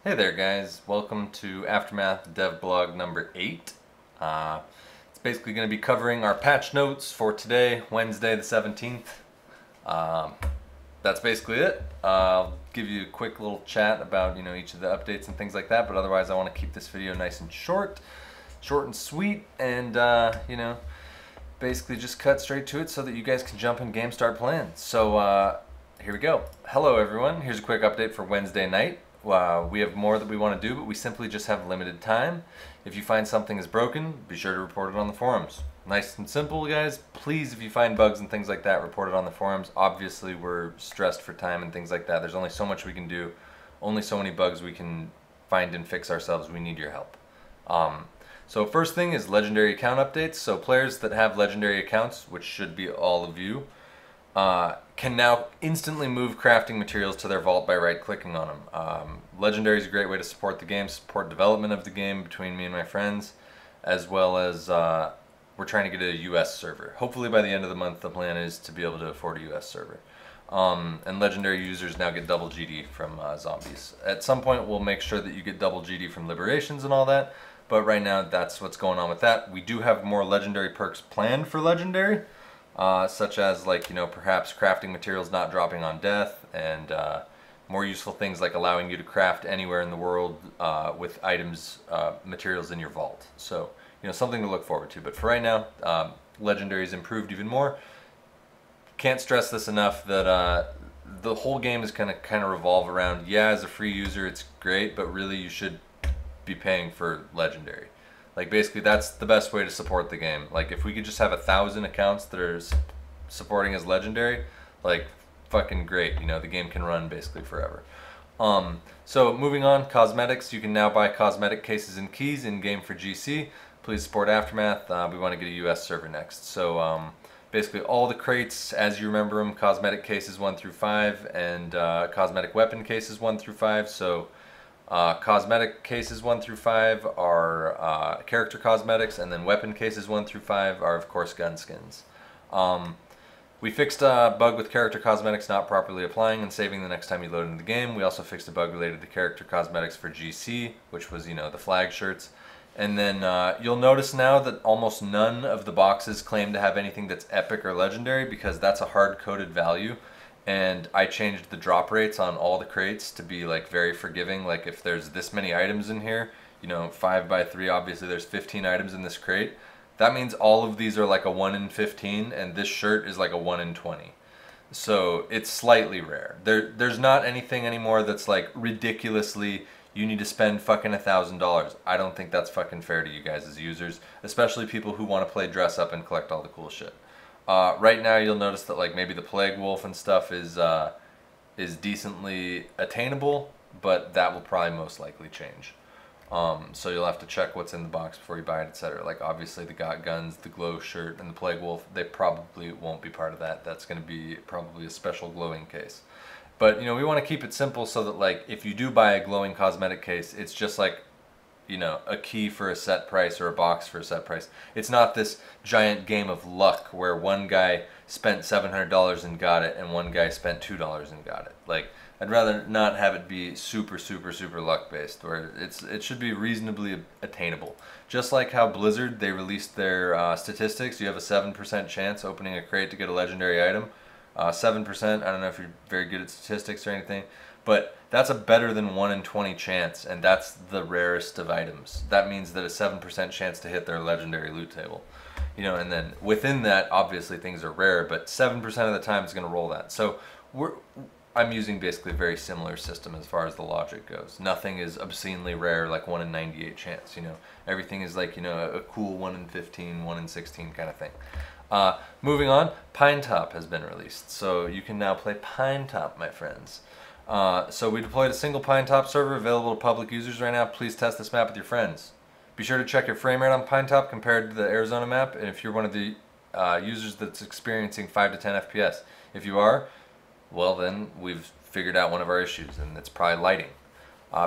Hey there guys, welcome to Aftermath Dev Blog number 8. It's basically going to be covering our patch notes for today, Wednesday the 17th. Um, that's basically it. I'll give you a quick little chat about each of the updates and things like that, but otherwise I want to keep this video nice and short and sweet, and basically just cut straight to it so that you guys can jump in game, start playing. So here we go. Hello everyone, here's a quick update for Wednesday night. We have more that we want to do, but we simply just have limited time. If you find something is broken, be sure to report it on the forums. Nice and simple, guys. Please, if you find bugs and things like that, report it on the forums. Obviously, we're stressed for time and things like that. There's only so much we can do, only so many bugs we can find and fix ourselves. We need your help. So first thing is legendary account updates. So players that have legendary accounts, which should be all of you, can now instantly move crafting materials to their vault by right-clicking on them. Legendary is a great way to support the game, support development of the game between me and my friends, as well as we're trying to get a US server. Hopefully by the end of the month the plan is to be able to afford a US server. And legendary users now get double GD from zombies. At some point we'll make sure that you get double GD from liberations and all that, but right now that's what's going on with that. We do have more legendary perks planned for legendary. Such as perhaps crafting materials not dropping on death, and more useful things like allowing you to craft anywhere in the world with items, materials in your vault. So something to look forward to. But for right now, legendary is improved even more. Can't stress this enough that the whole game is kind of revolve around, yeah, as a free user it's great, but really you should be paying for legendary. Like, basically that's the best way to support the game. Like, if we could just have 1,000 accounts that are supporting as legendary, like, fucking great. The game can run basically forever. So moving on, cosmetics. You can now buy cosmetic cases and keys in game for GC. Please support Aftermath. We want to get a US server next. So basically all the crates as you remember them: cosmetic cases 1 through 5 and cosmetic weapon cases 1 through 5. So cosmetic cases 1 through 5 are character cosmetics, and then weapon cases 1 through 5 are of course gun skins. We fixed a bug with character cosmetics not properly applying and saving the next time you load into the game. We also fixed a bug related to character cosmetics for GC, which was the flag shirts. And then you'll notice now that almost none of the boxes claim to have anything that's epic or legendary, because that's a hard-coded value. And I changed the drop rates on all the crates to be like very forgiving. Like, if there's this many items in here, 5 by 3, obviously there's 15 items in this crate. That means all of these are like a 1 in 15, and this shirt is like a 1 in 20. So it's slightly rare. There's not anything anymore that's like ridiculously, you need to spend fucking $1,000. I don't think that's fucking fair to you guys as users, especially people who want to play dress up and collect all the cool shit. Right now you'll notice that like maybe the Plague Wolf and stuff is decently attainable, but that will probably most likely change. So you'll have to check what's in the box before you buy it, etc. Like, obviously the Got Guns, the Glow shirt, and the Plague Wolf, they probably won't be part of that. That's going to be probably a special glowing case. But we want to keep it simple so that like if you do buy a glowing cosmetic case, it's just like a key for a set price or a box for a set price. It's not this giant game of luck where one guy spent $700 and got it and one guy spent $2 and got it. Like, I'd rather not have it be super luck based, where it should be reasonably attainable. Just like how Blizzard, they released their statistics. You have a 7% chance opening a crate to get a legendary item. 7%, I don't know if you're very good at statistics or anything, but that's a better than 1 in 20 chance, and that's the rarest of items. That means that a 7% chance to hit their legendary loot table. And then within that, obviously things are rare, but 7% of the time it's going to roll that. So I'm using basically a very similar system as far as the logic goes. Nothing is obscenely rare, like 1 in 98 chance, Everything is like, a cool 1 in 15, 1 in 16 kind of thing. Moving on, Pine Top has been released, so you can now play Pine Top, my friends. So we deployed a single Pine Top server available to public users right now. Please test this map with your friends. Be sure to check your frame rate on Pine Top compared to the Arizona map, and if you're one of the users that's experiencing 5 to 10 FPS. If you are, well then we've figured out one of our issues, and it's probably lighting.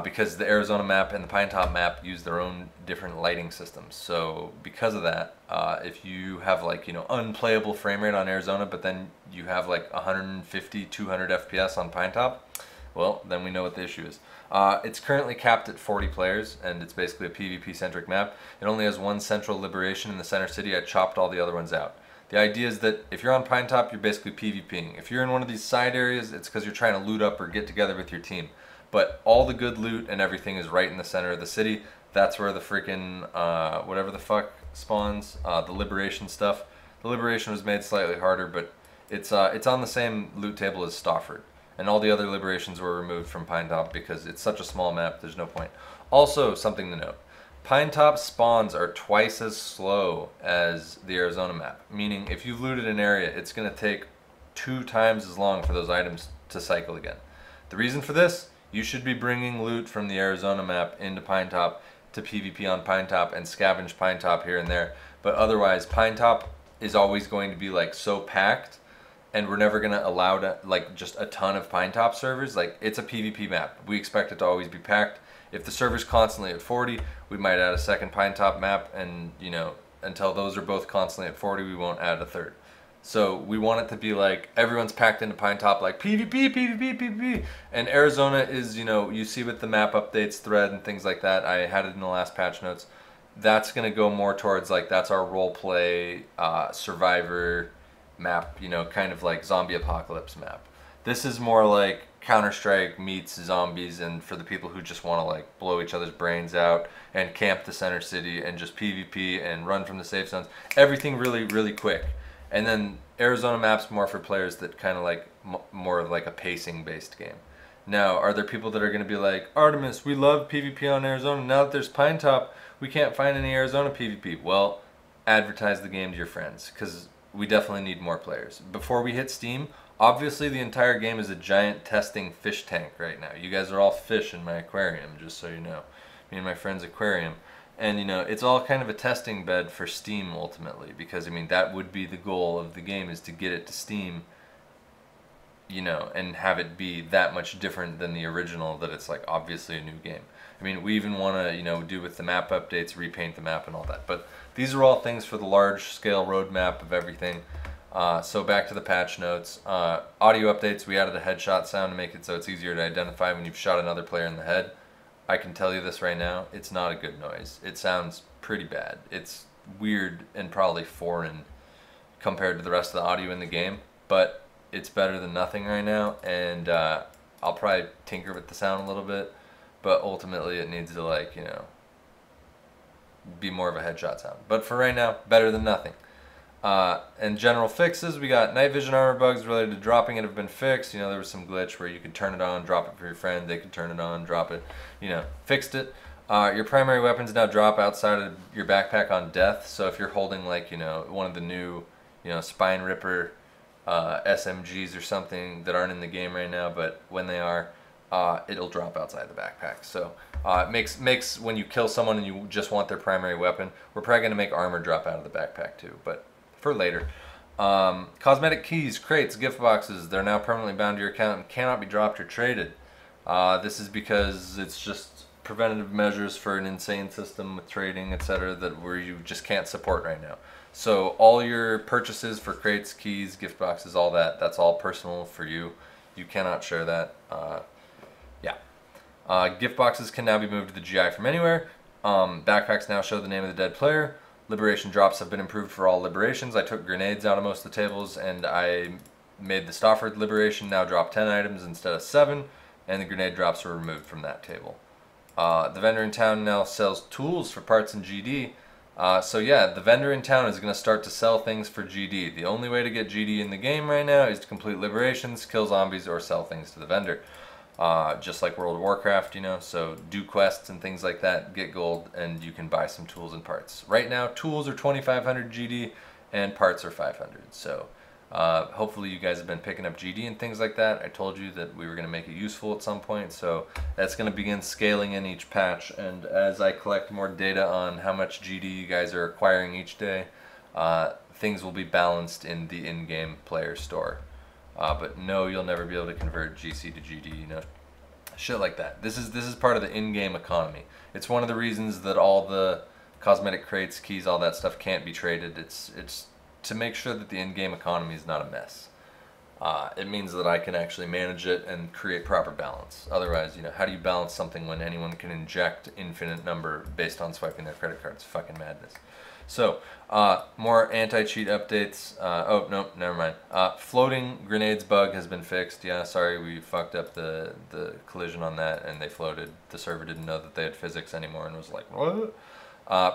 Because the Arizona map and the Pine Top map use their own different lighting systems. So because of that, if you have like unplayable frame rate on Arizona, but then you have like 150, 200 FPS on Pine Top, Well, then we know what the issue is. It's currently capped at 40 players, and it's basically a PvP-centric map. It only has one central liberation in the center city. I chopped all the other ones out. The idea is that if you're on Pine Top, you're basically PvPing. If you're in one of these side areas, it's because you're trying to loot up or get together with your team. But all the good loot and everything is right in the center of the city. That's where the freaking, whatever the fuck spawns, the liberation stuff. The liberation was made slightly harder, but it's on the same loot table as Stafford. And all the other liberations were removed from Pine Top because it's such a small map, there's no point. Also, something to note. Pine Top spawns are twice as slow as the Arizona map, meaning if you've looted an area, it's going to take 2 times as long for those items to cycle again. The reason for this, you should be bringing loot from the Arizona map into Pine Top to PvP on Pine Top and scavenge Pine Top here and there, but otherwise Pine Top is always going to be like so packed, and we're never going to allow like just a ton of Pine Top servers. Like, it's a PvP map. We expect it to always be packed. If the server's constantly at 40, we might add a second Pine Top map, and you know, until those are both constantly at 40, we won't add a third. So we want it to be like everyone's packed into Pine Top, like PvP, PvP, PvP. And Arizona is, you know, you see with the map updates thread and things like that, I had it in the last patch notes, that's going to go more towards like, that's our role play survivor map, you know, kind of like zombie apocalypse map. This is more like Counter-Strike meets zombies, and for the people who just want to like blow each other's brains out and camp the center city and just PvP and run from the safe zones. Everything really, really quick. And then Arizona map's more for players that kind of like more of like a pacing based game. Now, are there people that are going to be like, Artemis, we love PvP on Arizona. Now that there's Pine Top, we can't find any Arizona PvP. Well, advertise the game to your friends, because we definitely need more players. Before we hit Steam, obviously the entire game is a giant testing fish tank right now. You guys are all fish in my aquarium, just so you know. Me and my friend's aquarium. And, you know, it's all kind of a testing bed for Steam ultimately, because, I mean, that would be the goal of the game, is to get it to Steam, you know, and have it be that much different than the original, that it's like obviously a new game. I mean, we even want to, you know, do with the map updates, repaint the map and all that. But these are all things for the large scale roadmap of everything. So back to the patch notes. Audio updates, we added a headshot sound to make it so it's easier to identify when you've shot another player in the head. I can tell you this right now, it's not a good noise. It sounds pretty bad. It's weird and probably foreign compared to the rest of the audio in the game, but it's better than nothing right now, and I'll probably tinker with the sound a little bit, but ultimately it needs to, like, you know, be more of a headshot sound. But for right now, better than nothing. And general fixes, we got night vision armor bugs related to dropping it have been fixed. You know, there was some glitch where you could turn it on, drop it for your friend, they could turn it on, drop it, you know, fixed it. Your primary weapons now drop outside of your backpack on death, so if you're holding, like, you know, one of the new, you know, Spine Ripper SMGs or something that aren't in the game right now, but when they are, it'll drop outside the backpack. So it makes when you kill someone and you just want their primary weapon, we're probably going to make armor drop out of the backpack too, but for later. Cosmetic keys, crates, gift boxes, they're now permanently bound to your account and cannot be dropped or traded. This is because it's just preventative measures for an insane system with trading, etc., that where you just can't support right now. So all your purchases for crates, keys, gift boxes, all that, that's all personal for you. You cannot share that. Gift boxes can now be moved to the GI from anywhere. Backpacks now show the name of the dead player. Liberation drops have been improved for all liberations. I took grenades out of most of the tables, and I made the Stafford liberation now drop 10 items instead of 7, and the grenade drops were removed from that table. The vendor in town now sells tools for parts and GD. So yeah, the vendor in town is going to start to sell things for GD. The only way to get GD in the game right now is to complete liberations, kill zombies, or sell things to the vendor. Just like World of Warcraft, you know, so do quests and things like that, get gold, and you can buy some tools and parts. Right now, tools are 2,500 GD, and parts are 500, so hopefully you guys have been picking up GD and things like that. I told you that we were going to make it useful at some point, so that's going to begin scaling in each patch, and as I collect more data on how much GD you guys are acquiring each day, things will be balanced in the in-game player store. But no, you'll never be able to convert GC to GD, you know, shit like that. This is part of the in-game economy. It's one of the reasons that all the cosmetic crates, keys, all that stuff can't be traded. It's to make sure that the in-game economy is not a mess. it means that I can actually manage it and create proper balance. Otherwise, how do you balance something when anyone can inject infinite number based on swiping their credit card? It's fucking madness. So, more anti-cheat updates. Oh, no, never mind. Floating grenades bug has been fixed. Yeah, sorry, we fucked up the collision on that, and they floated. The server didn't know that they had physics anymore and was like, what?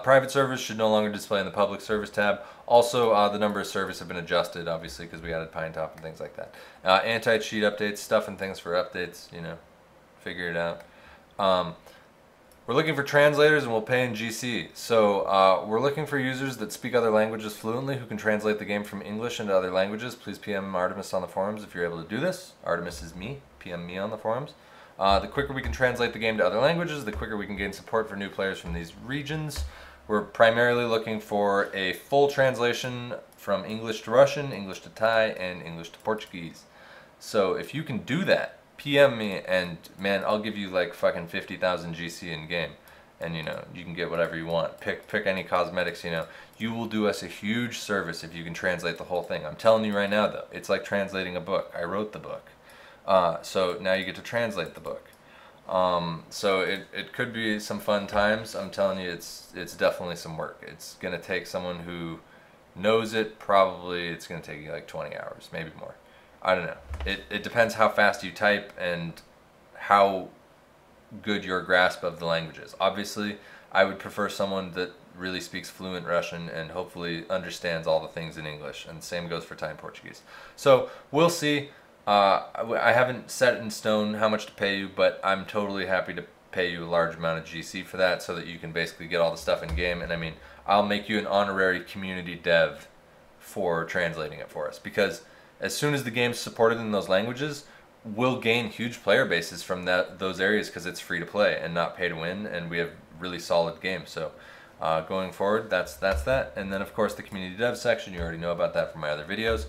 Private servers should no longer display in the public service tab. Also, the number of servers have been adjusted, obviously, because we added Pine Top and things like that. Anti-cheat updates, stuff and things for updates, figure it out. We're looking for translators and we'll pay in GC. So we're looking for users that speak other languages fluently who can translate the game from English into other languages. Please PM Artemis on the forums if you're able to do this. Artemis is me. PM me on the forums. The quicker we can translate the game to other languages, the quicker we can gain support for new players from these regions. We're primarily looking for a full translation from English to Russian, English to Thai, and English to Portuguese. So if you can do that, PM me, and man, I'll give you like fucking 50,000 GC in game, and you can get whatever you want. Pick any cosmetics. You will do us a huge service if you can translate the whole thing. I'm telling you right now, though, it's like translating a book. I wrote the book, so now you get to translate the book. So it could be some fun times. I'm telling you, it's definitely some work. It's gonna take someone who knows it. Probably it's gonna take you like 20 hours, maybe more. I don't know. It depends how fast you type and how good your grasp of the language is. Obviously, I would prefer someone that really speaks fluent Russian and hopefully understands all the things in English. And the same goes for Thai and Portuguese. So we'll see. I haven't set in stone how much to pay you, but I'm totally happy to pay you a large amount of GC for that so that you can basically get all the stuff in game. And I mean, I'll make you an honorary community dev for translating it for us, because as soon as the game's supported in those languages, we'll gain huge player bases from those areas because it's free to play and not pay to win, and we have really solid games. So going forward, that's that. And then of course the community dev section, you already know about that from my other videos.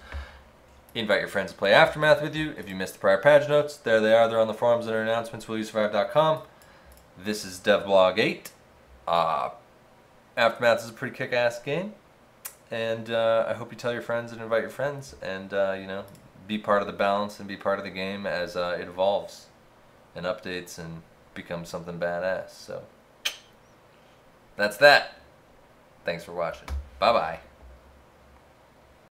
Invite your friends to play Aftermath with you. If you missed the prior patch notes, there they are. They're on the forums and announcements, willyousurvive.com. This is DevBlog 8. Aftermath is a pretty kick-ass game. And I hope you tell your friends and invite your friends, and be part of the balance and be part of the game as it evolves and updates and becomes something badass. So that's that. Thanks for watching. Bye-bye.